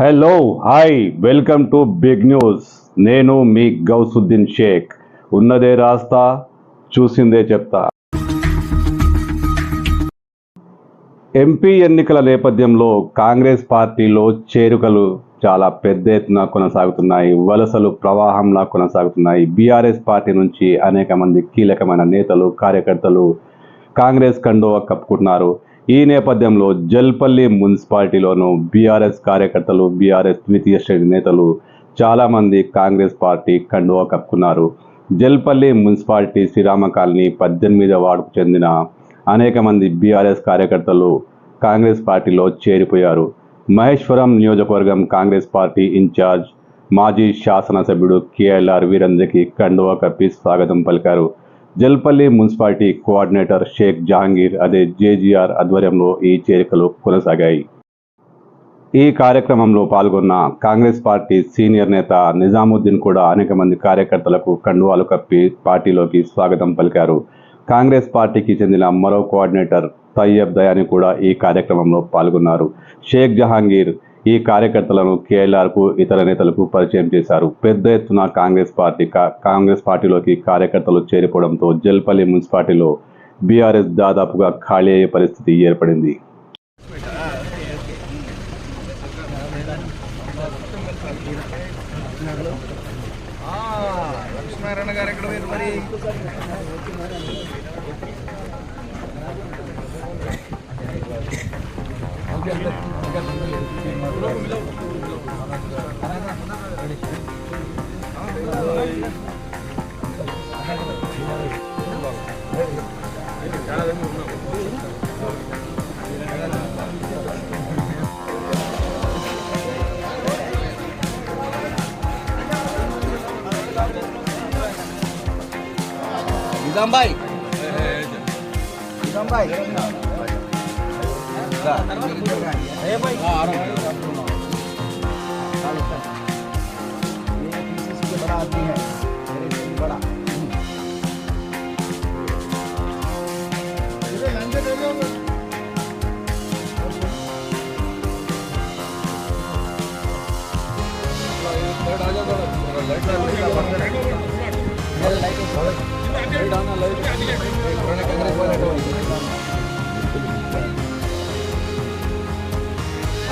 Hello hi welcome to big news. నేను మీ గౌసుద్దీన్ షేక్. ఉన్నదే రాస్తా, చూసిందే చెప్తా. ఎంపీ ఎన్నికల నేపథ్యంలో కాంగ్రెస్ పార్టీలో చేరికలు చాలా పెద్ద ఎత్తున కొనసాగుతున్నాయి. వలసలు ప్రవాహంలా కొనసాగుతున్నాయి. బీఆర్ఎస్ పార్టీ నుంచి అనేక మంది కీలకమైన నేతలు, కార్యకర్తలు కాంగ్రెస్ కండువా కప్పుకుంటున్నారు. ఈ నేపథ్యంలో జల్పల్లి మున్సిపాలిటీలోనూ బీఆర్ఎస్ కార్యకర్తలు, బీఆర్ఎస్ ద్వితీయ శ్రేణి నేతలు చాలామంది కాంగ్రెస్ పార్టీ కండువా కప్పుకున్నారు. జల్పల్లి మున్సిపాలిటీ శ్రీరామ కాలనీ 18వ వార్డుకు చెందిన అనేక మంది బీఆర్ఎస్ కార్యకర్తలు కాంగ్రెస్ పార్టీలో చేరిపోయారు. మహేశ్వరం నియోజకవర్గం కాంగ్రెస్ పార్టీ ఇన్ఛార్జ్ మాజీ శాసనసభ్యుడు కేఎల్ఆర్ వీరందరికీ కండువా కప్పి స్వాగతం పలికారు. జల్పల్లి మున్సిపాలిటీ కోఆర్డినేటర్ షేక్ జహాంగీర్, అదే జేజీఆర్ ఆధ్వర్యంలో ఈ చేరికలు కొనసాగాయి. ఈ కార్యక్రమంలో పాల్గొన్న కాంగ్రెస్ పార్టీ సీనియర్ నేత నిజాముద్దీన్ కూడా అనేక మంది కార్యకర్తలకు కండువాలు కప్పి పార్టీలోకి స్వాగతం పలికారు. కాంగ్రెస్ పార్టీకి చెందిన మరో కోఆర్డినేటర్ తయ్యబ్ దయాని కూడా ఈ కార్యక్రమంలో పాల్గొన్నారు. షేక్ జహాంగీర్ ఈ కార్యకర్తలను కేఎల్ఆర్కు, ఇతర నేతలకు పరిచయం చేశారు. పెద్ద ఎత్తున కాంగ్రెస్ పార్టీలోకి కార్యకర్తలు చేరిపోవడంతో జల్పల్లి మున్సిపాలిటీలో బీఆర్ఎస్ దాదాపుగా ఖాళీ అయ్యే పరిస్థితి ఏర్పడింది. निजाम भाई ये भाई ये पीसीसी के बड़ा आदमी है, मेरे से भी बड़ा।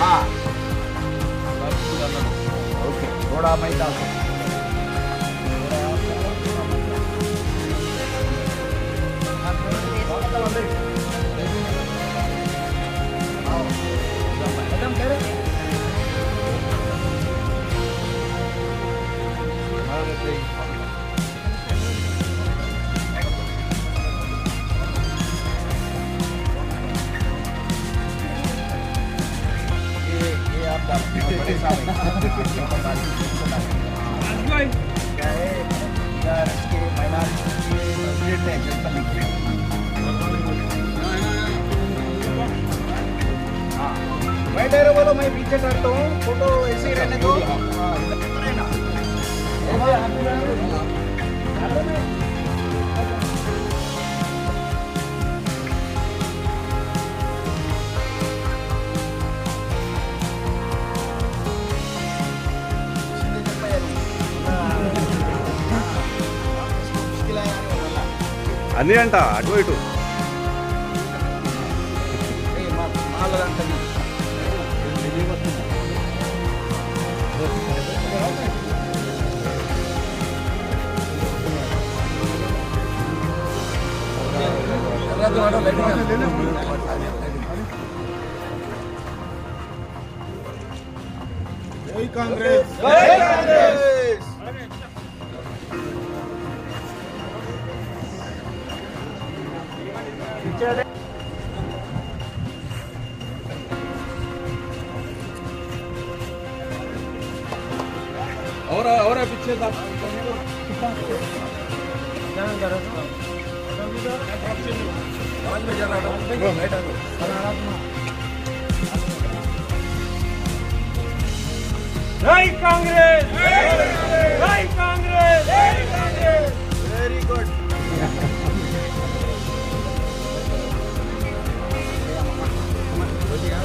हाँ ओके, थोड़ा मैदान बैठे रहो, बोलो मैं पीछे करता हूँ, फोटो ऐसे ही रहने दो। అన్నీ అంట అటు ఇటు जय कांग्रेस, जय कांग्रेस। और पीछे था जय कांग्रेस, जय कांग्रेस, जय कांग्रेस। Very good. बोलिए